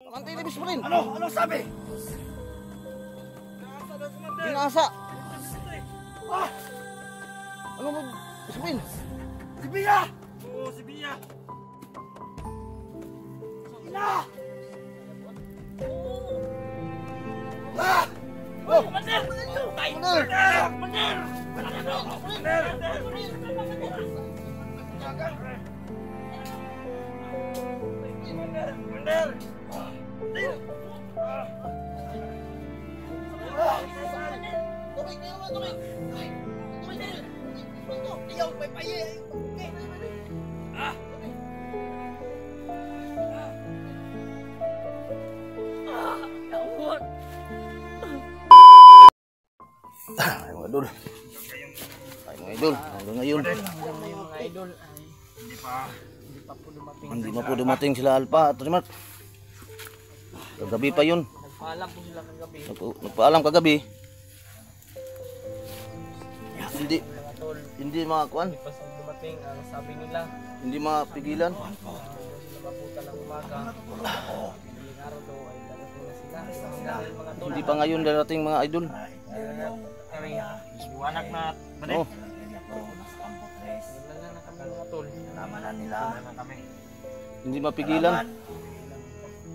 Antay na Bis Marin. Ano? Anong sabi? Binasa. Ah! Ano mo Bis Marin? Si Bia! Oo, si Bia. Ina! Ah! Oh! Mander! Mander! Mander! Mander! Tubig! Tubig! Ayaw, may paye! Ah! Yawon! Ay mga idol. Ay mga idol. Hanggang ngayon. Mga idol, hindi pa po dumating. Hindi pa po dumating sila Alpha at Rimark. Kagabi pa yun. Nagpaalam po sila kagabi. Nagpaalam kagabi. Mga tol, Hindi makakuan. hindi pa sila dumating. Ang sabi nila, Hindi mapigilan. sila mabuta ng umaga. Madaling araw daw ay darating na sila. Hanggang mga tol. Hindi pa ngayon darating mga idol. Kami, iwanag na. Oh, Wala na kami mga tol. Namanan nila. Wala na kami. hindi mapigilan.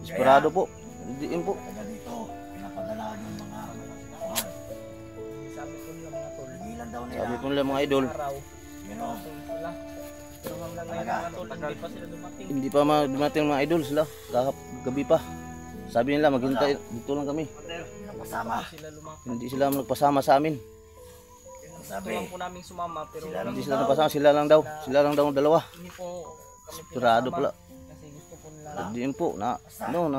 Desperado po. Hindi po. Kaya dito, pinapadala yung mga Sabi ko nila mga tol. ilan daw nila. Sabi po nila mga idol, Araw, You know, sila. Pero hanggang ngayon mga tol, hindi pa sila dumating. hindi pa dumating mga idol sila. Gabi pa. Sabi nila maghintay dito lang kami. kasama. Sila lumapit. Hindi sila nagpasama sa amin. Yung Gusto sabi, lang po namin sumama pero Hindi sila nagpasama, sila lang daw. Sila lang daw dalawa. hindi po kami Sigurado pinasama. pala. Kasi gusto po nila Diyan po na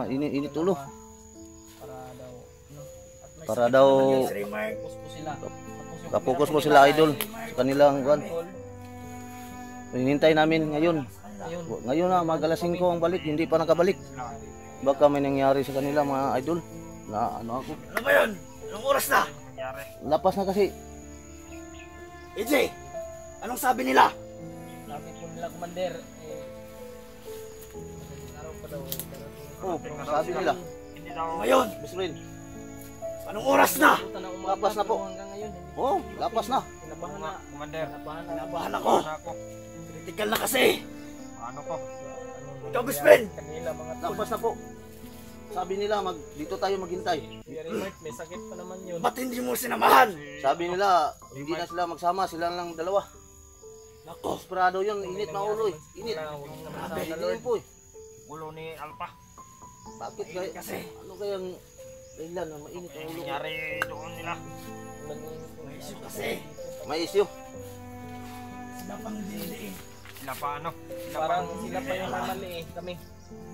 init ulo. para daw Para daw no, at may si Remark, focus po sila. kapokus po sila idol sa kanilang kuan. Hinintay namin ngayon. Ayun. Ngayon na magalasing ko ang balik, hindi pa nakabalik. Baka may nangyari sa kanila mga idol. Na ano ako. ano ba yun? Anong oras na? Nangyari. Lapas na kasi. EJ, anong sabi nila? Sabi po nila commander madaling araw pa daw darating. Oh, sabi nila. Hindi daw Ngayon, Miss Rin. anong oras na? Puta ng umaga, Lapas na po. pero hanggang ngayon hindi Oh, lapas na. kinabahan na commander. Kinabahan na. Kinabahan ako. Ako. Critical na kasi. Ano ko? Ikaw, best friend. Kanila mga tol. Lapas na po. Sabi nila dito tayo maghintay. Very hurt, may sakit pa naman yun. Ba't hindi mo sinamahan? Sabi nila hindi na sila magsama, sila lang dalawa. Nako, Desperado yun, init na ulo eh. Init. Hindi po eh. Ulo ni Alpha. Bakit kaya? kasi. Ano kayang dahilan na mainit ang ulo? Nangyari doon nila. May issue kasi. May issue. Sila pang diliin. Sila pa ano? Parang sila pa yung mali eh, kami.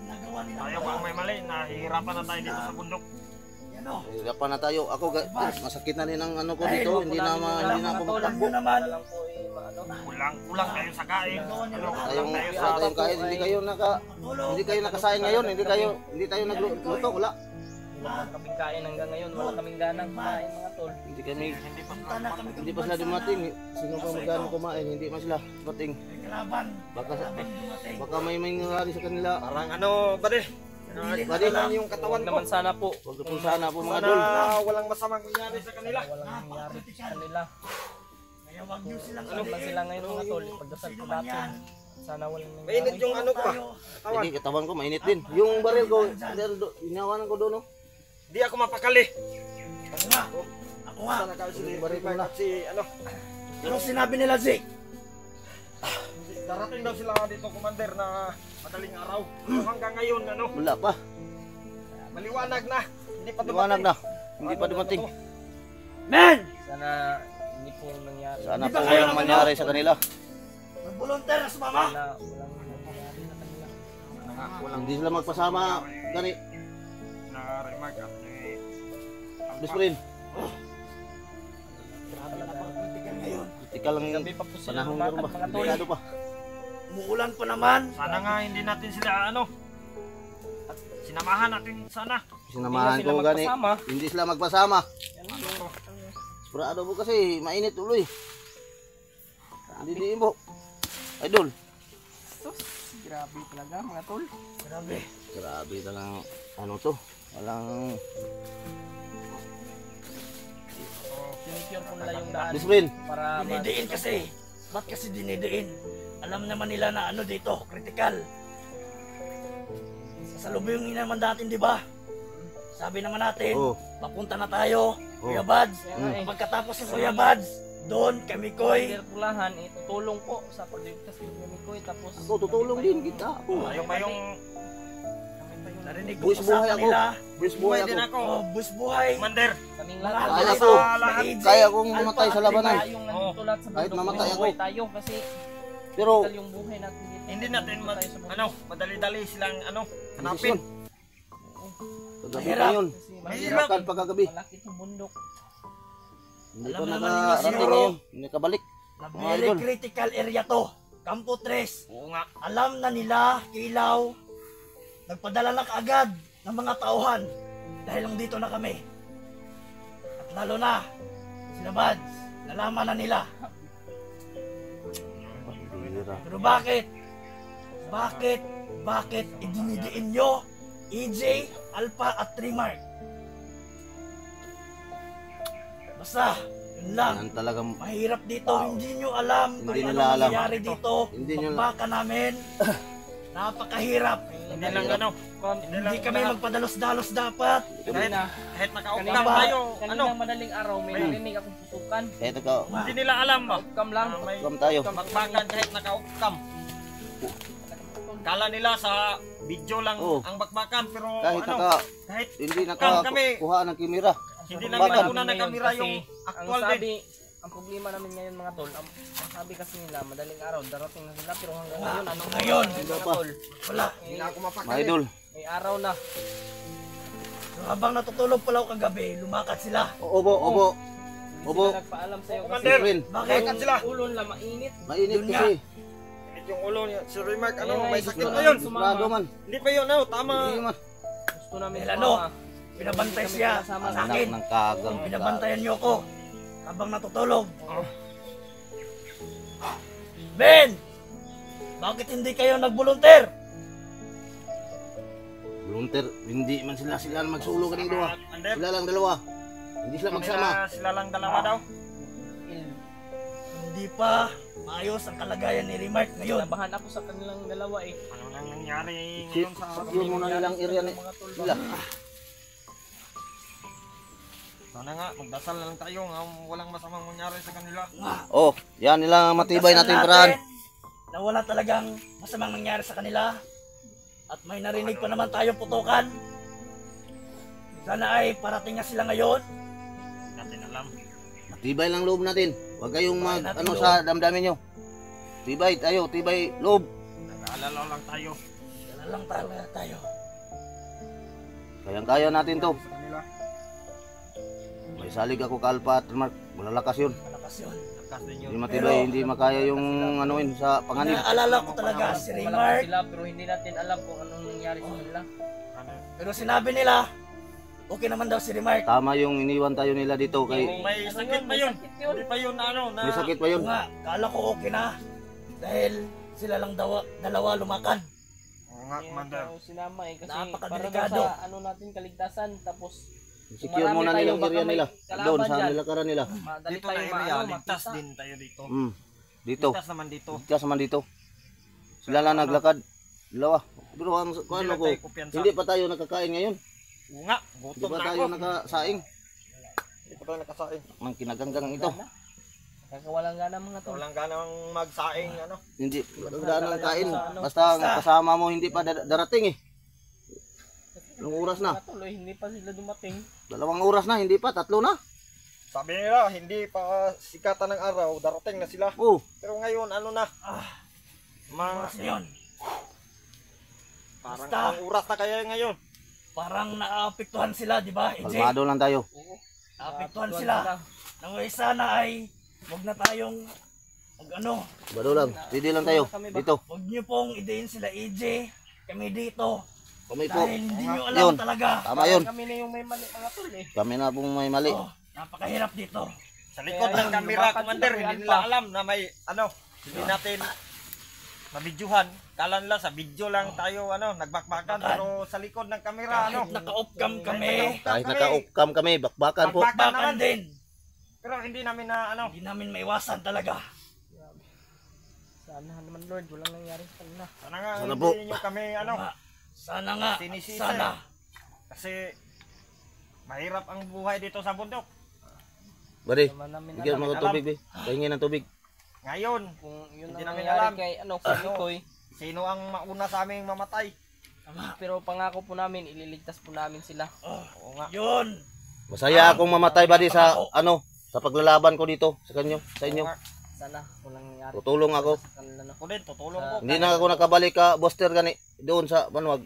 Nagawa nila. Tayo pa ang may mali. Nahihirapan na tayo dito sa bundok. Yan o. Hirapan na tayo. Ako masakit na rin ang ano ko dito. Hindi na ako Alam magtakbo. nyo naman. Walang po eh, maano. Kulang kayo sa kain. Ano, Tayong kulang tayo sa... tayong kahit hindi kayo nakasain ngayon, hindi tayo nagluto, wala. Wala kaming kain hanggang ngayon, wala kaming ganang kumain mga tol. Hindi kami Hindi pa Punta na kami. hindi pa sila dumating. Sino pa magkano kumain, hindi pa sila dumating. May kalaban. Baka Kalaban dumating. baka may nangyari sa kanila. Parang ano ba de? Bali Lang yung katawan Huwag ko. naman sana po. Wag po sana po mga Sana dol. walang masamang nangyari sa kanila. Walang nangyari sa kanila. Kaya wag nyo silang Ano ba sila ngayon mga tol? Pagdasal po natin. Sana walang Mainit nangyari. yung ano ko ba? Katawan. Hindi katawan ko mainit din. Yung baril ko, inawanan ko doon, no. Di ako mapakali. Ako nga. Ako nga. Sana kayo si Bari ko na. si ano. Anong sinabi nila, Zeke? Darating daw sila dito, commander, na madaling araw. Pero hanggang ngayon, ano, Wala pa. maliwanag na. Hindi pa Liwanag na. Hindi pa dumating. Men! Sana hindi po nangyari. Sana Di po ba kayo walang mangyari sa kanila. Mag-volunteer na sumama. Sana walang nangyari sa kanila. Hindi sila magpasama. Gani, Na-remark at best friend. Grabe na pag-critical ngayon. Tika lang yung Gabi pa po sila panahon lumakad meron ba? mga tol. Delikado pa. Umuulan pa naman. sana nga hindi natin sila ano. Sinamahan natin sana. Sinamahan Hindi ko na sila gani. magpasama. Hindi sila magpasama. Ano to? Sigurado po kasi mainit ulo eh. Hindi mo. Idol. Grabe talaga mga tol. Grabe. Grabe talagang ano to. Walang Sinicure ko nila yung daan discipline. para Dinidiin kasi. Ba't kasi dinidiin? Alam naman nila na ano dito, critical. Sa lubong naman natin, di ba? Sabi naman natin, Oh. papunta na tayo, Oh. Kuya Bads. Pagkatapos ng Kuya Bads, doon kami koy. Pulahan, tutulong po sa pagligtas ng Mikoy. Tapos Ako tutulong din kita. Ako. Ayaw pa yung Narinig ko Buwis pa sa buhay ako. kanila. Buwis buhay din ako. ako. Oh, bus buhay. Commander. kaming Mga lahat. Kaya alas ko. sa lahat. Kaya kong mamatay sa labanan. Yung nandito lahat sa Kahit bundok, mamatay may ako. buhay tayo kasi Pero tagal yung buhay natin dito. Hindi natin Tayo sa bundok. madali-dali silang hanapin. Desisyon. Kagabi Mahirap. pa yun. Kasi Mahirap. Lakad pagkagabi. malaki itong bundok. Hindi Alam pa naman ninyo nakarating siguro. ngayon. Hindi kabalik. Na Mga very idol. critical area to. Campo 3. Oo nga. Alam na nila, Kilaw. Nagpadala na kaagad ng mga tauhan. Dahil lang dito na kami. At lalo na, sila Bads. Nalaman na nila. Bihira. Pero bakit? Bakit idinidiin nyo EJ, Alpha at Trimark? Basta, yun lang. Yan talagang Mahirap dito, hindi nyo alam Hindi kung nila ano alam. nangyayari dito. Hindi nyo- Pagbaka namin, napakahirap. Hindi lang Hindi kami magpadalos-dalos dapat. kahit naka-outcome Kanina- tayo, Kaninang madaling araw may narinig akong putukan. kahit ikaw. hindi nila alam ba? Outcome lang. May Kam tayo. bakbakan kahit naka-outcome. Kala nila sa video lang Oo. ang bakbakan pero Kahit kahit hindi kami- nakakuha ng kamera. hindi Bakbakan. namin nakunan ng kamera Kasi yung actual ang din. sabi, ang problema namin ngayon mga tol, ang sabi kasi nila madaling araw darating na sila pero hanggang ngayon anong Ngayon, oras na hindi mga pa. tol? Wala. Mga idol. May araw na. So, habang natutulog pala ako kagabi, lumakad sila. Obo. Hindi Obo. sila nagpaalam sa'yo kasi Commander, Discipline. Bakit? Bakit sila? ulo nila mainit. Mainit Yun nga. kasi. Init yung ulo niya. Si Remark, Ayun ay, may gusto sakit na namin yun. Sigurado man. Hindi pa yun, tama. Hindi man. Gusto namin Dahil ano? sumama. Pinabantay Kami siya pinasama sa Anak akin. ng kagang. Binabantayan niyo ako habang natutulog. Ben! Bakit hindi kayo nag-volunteer? Volunteer, hindi man sila magsulo kaning duha. Commander, Sila lang dalawa. Hindi sila magsama. sila lang dalawa daw. Hindi pa maayos ang kalagayan ni Remark ngayon. Labahan ako sa kanilang dalawa eh. Ano nang nangyari Si- ngayon sa Yun muna nilang area ni sila. Sana nga, magdasal na lang tayo nga walang masamang mangyari sa kanila. Oh, yan nilang matibay Dasal natin paraan. na wala talagang masamang nangyari sa kanila. At may narinig pa naman tayong putukan. Sana ay parating na sila ngayon. Hindi natin alam. Matibay lang loob natin. Huwag kayong mag Natin ano loob. sa damdamin nyo. Tibay tayo, tibay loob. Nag-aalala lang tayo Wala lang tayo. Kayang-kaya natin to. sa kanila. May salig ako kalpa at Mark. Malalakas yun. Malakas yun. Lakas din yun. Hindi matibay, hindi makaya yung anuin sa panganib. Naalala ko talaga si Malakas Remark. sila pero hindi natin alam kung anong nangyari sa kanila. Ano? Pero sinabi nila, okay naman daw si Remark. Tama yung iniwan tayo nila dito kay May sakit pa yun. Sakit yun. Hindi pa yun na may sakit pa yun. Oo nga, kala ko okay na. Dahil sila lang dalawa lumakad. Oo nga, Commander. Kaya sinama eh kasi Napakadelikado. para daw sa ano natin kaligtasan tapos Secure muna marami tayo, nilang baka area may nila. kalaban Doon sa dyan. nilakaran nila. madali Dito tayo na area, ligtas makita. din tayo dito. Dito. Ligtas naman dito. Ligtas naman dito. Sila lang naglakad. Dalawa. Pero ang Hindi ano lang ko, tayo kumpiyansa. hindi pa tayo nakakain ngayon. Oo nga, Hindi gutom pa na tayo ako. nakasaing. Hindi pa tayo nakasaing. Ang kinaganggang ito. Kakawalang gana mga tol. Walang ganang magsaing, ano. Hindi, wala ng kain. Basta ang kasama mo hindi pa darating eh. Ilang oras na? Mga tol, eh, hindi pa sila dumating. 2 oras na, hindi pa, 3 na. Sabi nila, hindi pa sikatan ng araw, darating na sila. Oh, Pero ngayon, ano na, mga, Oras na yun. parang Basta. ang oras na kaya ngayon. Parang naapektuhan sila, di ba? EJ? kalmado lang tayo. Naapektuhan sila. Nang sana ay huwag na tayong ano, Bado lang, steady lang tayo. Dito, huwag niyo pong idein sila EJ. Kami dito. kami po. Dahil hindi niyo alam Yun. talaga. Tama yun. Kami na yung may mali mga tol eh. Kami na pong may mali. Oh, napakahirap dito. Sa likod Kaya ng yun, kamera, lumakad Commander, sila, hindi Kuya nila Alpha. alam na may, ano, hindi natin mabidyuhan. Kala nila sa video lang tayo nagbakbakan pero sa likod ng kamera Kahit naka-off cam kami, Kahit naka-off-cam kami, bakbakan po. Bakbakan bakbakan naman. din. Pero hindi namin na Hindi namin maiwasan talaga. Sana naman Lord, walang nangyari sa kanila. sana nga Sana hindi po. niyo kami Sana nga, sinisisi. sana. Kasi mahirap ang buhay dito sa bundok. Buddy, Naman namin bigyan mo alam. ako tubig, be. Pahingin ng tubig. Ngayon, Kung yun Hindi ang namin nangyari alam. kay kay Ikoy. sino ang mauna sa aming mamatay? Tama. Pero pangako po namin, ililigtas po namin sila. Oh, Oo nga. yun. Masaya akong mamatay, buddy, sa sa paglalaban ko dito sa inyo. Oo nga. Sana walang nangyari Tutulong ako. sa kanila. No? Ako din, tutulong ko. Hindi na ako nakabalik ka, Buster, gani doon sa Manuwag.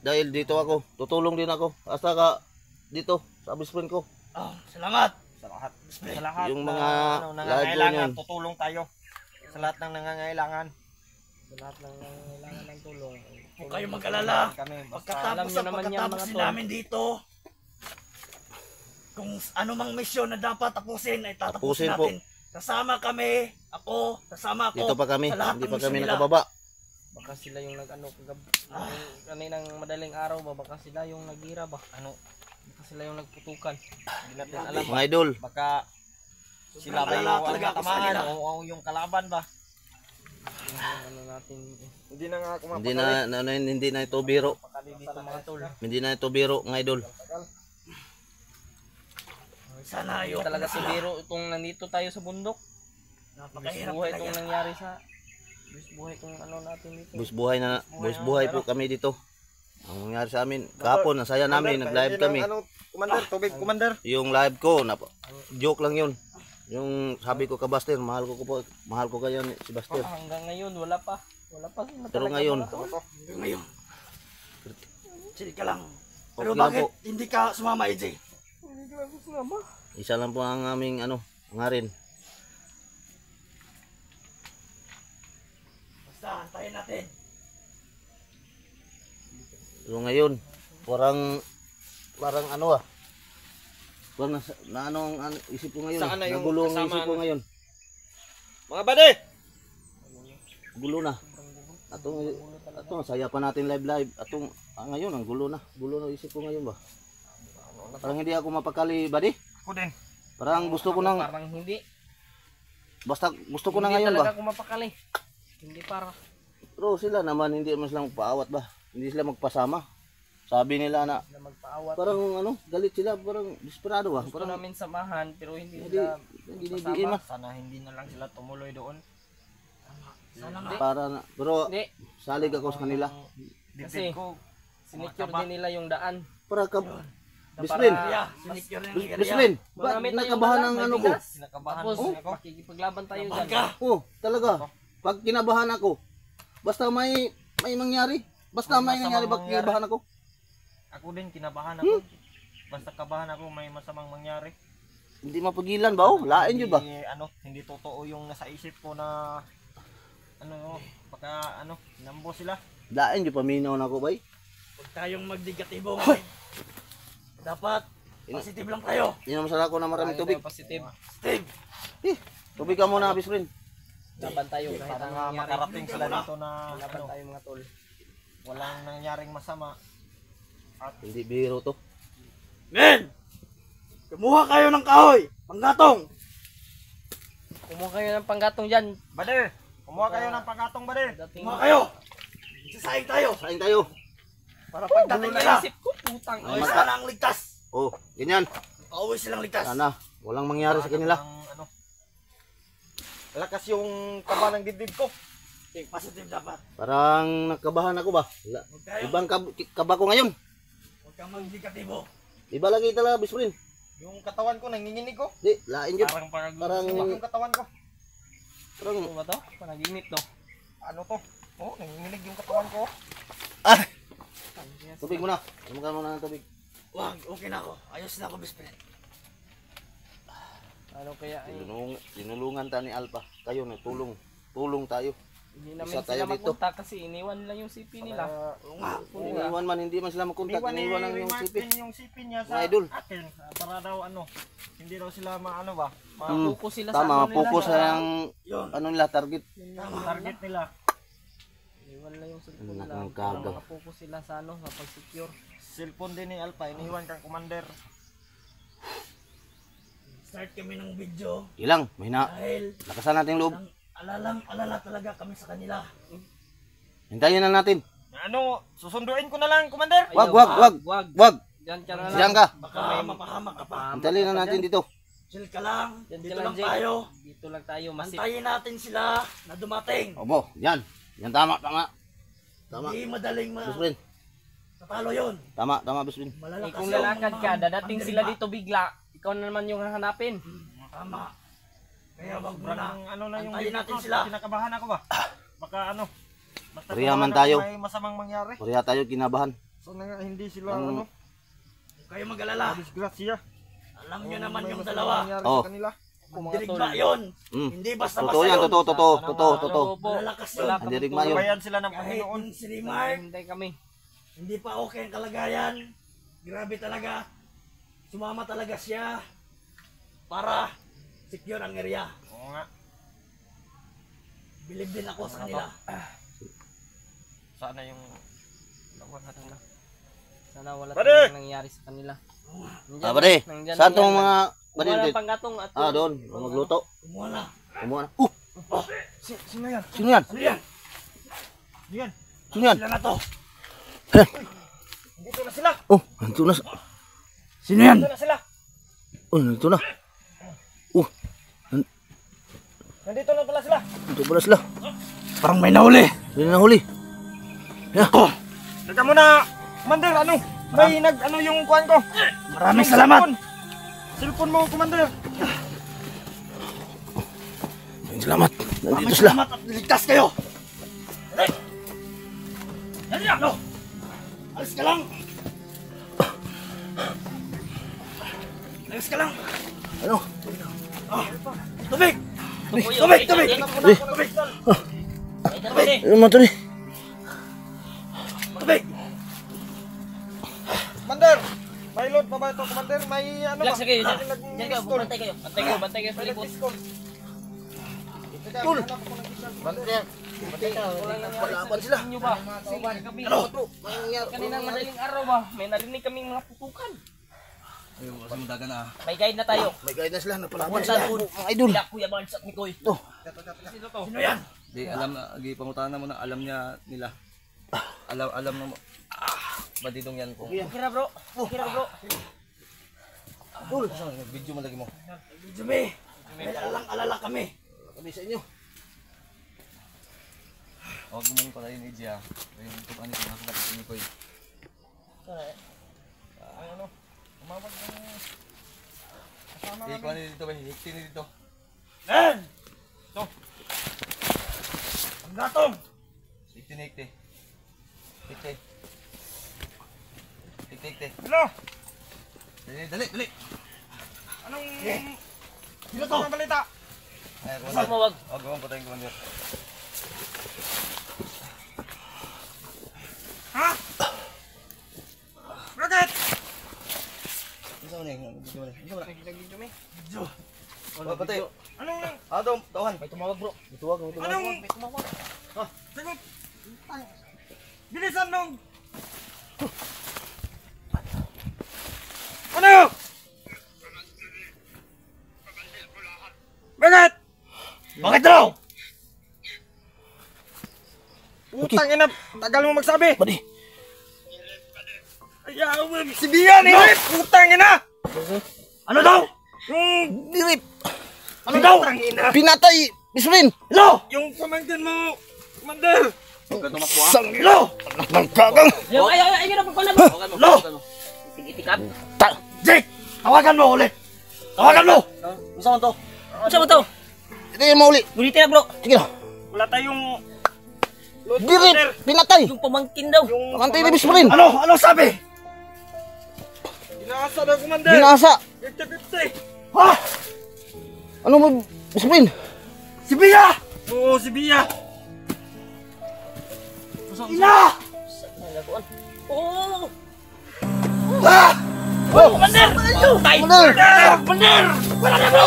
Dahil dito ako, tutulong din ako. Hasta ka dito sa best friend ko. Oh, salamat. Sa lahat. Sa lahat Yung na, mga nangangailangan, lahat yun. tutulong tayo. Sa lahat ng nangangailangan. Sa lahat ng kailangan ng tulong. Huwag kayong mag-alala. Kami, basta Alam Pagkatapos nyo sa naman yan, pagkatapos mga din tol. namin dito, kung ano mang misyon na dapat tapusin, ay Tapusin tatapusin po. natin. Kasama kami, kasama ako. Dito pa kami, sa lahat hindi ng pa kami misyon nila. nakababa. Baka sila yung kaninang madaling araw ba, baka sila yung nagira ba? Baka sila yung nagputukan. hindi natin alam. Mga idol, Baka sila ba Sobrang yung alala talaga ako sa tamaan kanila. o yung kalaban ba? Yung natin, Hindi na nga ako hindi na ito biro. pakali dito mga tol. Hindi na ito biro, mga idol. Sana Hindi ayoko talaga na si sila. Biro itong nandito tayo sa bundok. Napakahirap Buhay talaga. itong nangyari sa buhay itong natin dito. Buwis buhay po kami dito. Ang nangyari sa amin, kahapon, nasaya namin, nag-live kami. Commander, tubig, Commander. Yung live ko, joke lang yun. Yung sabi ko ka Buster, mahal ko kaya si Buster. Hanggang ngayon wala pa sila Pero talaga, ngayon, mga tol. Ngayon. Chill ka lang. Pero Okay lang bakit po. hindi ka sumama, AJ? Hindi ko alam kung ba. Isa lang po ang aming hangarin. Basta, antayin natin. Pero ngayon, parang parang ang isip ko ngayon. Saan na yung Nagulo ang kasama isip ko ngayon. Mga bade! Gulo na. Atong saya pa natin live. Ngayon ang gulo na. Gulo na isip ko ngayon ba. Parang hindi ako mapakali, buddy. Ako din. Parang gusto ko nang Parang hindi. basta gusto ko na Hindi ngayon talaga ba. ako mapakali. Hindi para. Pero sila naman hindi man sila magpaawat ba. Hindi sila magpasama. Sabi nila na Na magpaawat. parang galit sila, parang desperado ba. Gusto Parang namin samahan pero hindi hindi sila hindi ma. Sana hindi na lang sila tumuloy doon. Sana nga. Para na, pero Hindi. salig ako sa kanila. Kasi Dibdib ko. sinicure din nila yung daan. Para ka Na Bislin. Yeah, sinicure na yung Bislin, ba't Marami tayong nakabahan dala, ang may ano ko? bigas. Sinakabahan Tapos ko ako. makikipaglaban tayo Nabahan dyan. ka. Oh, talaga. Pag kinabahan ako, basta may mangyari. Basta may nangyari pag mangyari. kinabahan ako. Ako din, kinabahan ako. Basta kabahan ako, may masamang mangyari. Hindi mapagilan ba? Oh, lain yun ba? Hindi totoo yung nasa isip ko na baka nambo sila. Lain yun, paminaw na ako ba? Huwag tayong magdigatibo ngayon. Dapat, positive lang tayo. Inom sa ako na maraming tubig. Positive. Steve, Tubig ka muna, best friend. Laban tayo kahit Para anong nga nangyari. makarating sila dito na Laban tayo mga tol. walang nangyaring masama. Hindi biro to. men! Kumuha kayo ng kahoy, panggatong. Kumuha kayo ng panggatong dyan. Bader! Kumuha kayo ng panggatong, Bader! Dating Kumuha kayo. Sasaing tayo. Saing tayo. Para pagdating Gulo nila, na isip ko, putang. ay sana ang ligtas. Oh, ganyan. Pauwi silang ligtas. Sana. Walang mangyari sa kanila. Lakas yung kaba ng dibdib ko. Positive dapat. Parang nakabahan ako ba? Huwag tayo, Ibang kaba ko ngayon. huwag kang magdigatibo. Iba lagi talaga, best friend. Yung katawan ko, nanginginig ko. Di, lain yun. Parang yung katawan ko. Parang, Ano ba to? Panaginip to. Ano to? Oh, nanginginig yung katawan ko. tubig muna. Ano ka muna ng tubig? Wag, okay na ako. Ayos na ako, best friend. Ano kaya ay Tinulungan ta ni Alpha. Kayo na tulong. Tulong tayo. Hindi namin Isa tayo sila dito. mapunta kasi iniwan nila yung CP nila. Oo nga. Kung iniwan man, hindi man sila makontak. Iniwan lang yung Remark CP. din yung CP niya Mga sa idol. atin. Para daw hindi daw sila maano ba? Mapuko sila sa Tama, ano nila. focus sa yung Yun. ano nila, target. Target nila. Iniwan nila yung cellphone Anak nila. ng Para kagaw. makapokus sila sa ano, mapag-secure. Cellphone din ni Alpha, iniwan kang commander. Start kami ng video Ilang, mahina. dahil Lakasan natin yung loob. alala talaga kami sa kanila. Hintayin na natin. Ano, susunduin ko na lang, commander. Wag, wag, wag. Wag. Wag. Diyan ka na lang. Diyan ka. Baka mapahamak ka pa. Hintayin na natin dito. Chill ka lang. Diyan ka Dito lang, lang Jake. tayo. Dito lang tayo. Masip. Antayin natin sila na dumating. Obo, yan. Yan, tama, tama. Tama. Hindi madaling Best friend. matalo yun. Tama, tama, best friend. Malalakas Kung yung lalakad ka, mga dadating sila pandirimba. dito bigla. Ikaw na naman yung hahanapin. Tama. Kaya wag mo na. Sobrang ano na yung Antayin video natin ko, sila. Kinakabahan ako ba? Baka basta Pareha man kung tayo. may masamang mangyari. Pareha tayo kinabahan. So nga hindi sila Ang- Huwag kayo mag-alala. disgrasya. Alam nyo naman May yung masamang dalawa. mangyari Oh. sa kanila. Dirigma yun. Mm. Hindi basta-basta Totoo yan, yun. totoo, totoo, totoo, totoo. Malalakas yun. Wala Hindi kami rigma yun. Bayan sila ng Kahit Panginoon. si Remark, Hintay kami. hindi pa okay ang kalagayan. Grabe talaga. Sumama talaga siya para secure ang area. Oo nga. Believe din ako sa kanila. Sana yung lawan natin na. Sana wala Pare! tayong nangyari sa kanila. Nandyan, Ah, pare. nandyan Saan yan. tong mga Wala bandit? panggatong at Ah, doon. Magluto. Kumuha na. Kumuha na. Sino yan? Sino yan? Ano yan? Yan. Sino yan? Sila na to. Dito na sila. Oh, nandito na. Sino yan? Dito na sila. Oh, nandito na. Oh, Nandito na pala sila. nandito pala sila. Parang may nahuli. Hindi na huli. Yeah. Teka muna. Commander, may yung kuhan ko. Maraming salamat. Cellphone mo, commander. Salamat. Nandito Maraming sila. salamat at niligtas kayo. Yan yan. No. Alis ka lang. Alis ka lang. Ano? Tubig. Tukoy, Tubig, okay, tubig. yan ang Tubig. Tubig. Tubig. Ano man ito ni? Tubig. Commander, may load pa ba ito, commander? May Relax ba? kayo. May Diyan kayo. Bantay kayo. Bantay kayo. Bantay kayo sa May libot. nag-discount. Tul. Walang nangyari Palaban sa sila. inyo ba? Kasi kami, kaninang madaling araw ba? May narinig kaming mga putukan. May guide na tayo. May guide na sila. Napalaban One sila. Santun. Mga idol. Sila Kuya Barnes at Mikoy. Ito. Sino to? Sino yan? Di alam na, gipangutanan mo na alam niya nila. Alam na mo. Badidong yan ko. Okay na bro. Okay na bro. Tul. Video mo lagi mo. Jimmy. May alang-alala kami. Kami sa inyo. Huwag mo mong palayin ni Jia. Yung kung ano yung nakakapit ni Koy. Umawag ng kasama Ikaw ni dito ba? Hikti ni dito. Nen! Ito. Ang gatong. Hikti ni hikti. Hikti. Hikti hikti. Hello? Dali. Anong Sino to? anong balita? Ay, Saan mo wag? Huwag mo patayin commander. Ha? Bakit? Isa mo na yung video mo na. Isa mo na. Video. Huwag patay. Anong Tawahan. May tumawag bro. Ituwag. Ituwag. anong May tumawag. sagot? Bilisan nung ano? Bakit? Bakit daw? Utang ina, tagal mo magsabi. Badi. Ayaw mo, si Bian eh! Utang ina! Ano daw? Yung, Dirip. Ano daw? utang ina! Pinatay. Bisrin. Hello? Yung pamangkin mo, Commander! Huwag ka tumakbo ha. Sang ilo! Anak ng kagang. Ay, na pagpala mo. Hello? Itikat. Jake! Tawagan mo ulit! Tawagan mo! Saan to? Saan mo to? Ito yung mauli. Gulitin na bro. Sige na. Wala tayong load, Dirip. Commander! Pinatay. Yung pamangkin daw. Yung Kantay ni Bisrin. Ano? Ano sabi? Ginasa daw, Commander! Ginasa. 50-50! Ha? Ano mo? Bisrin. Si Bia! Oo, si Bia! Ina! Oh! Oh, Commander! Commander! Wala na bro!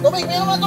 Tubig, may naman tubig!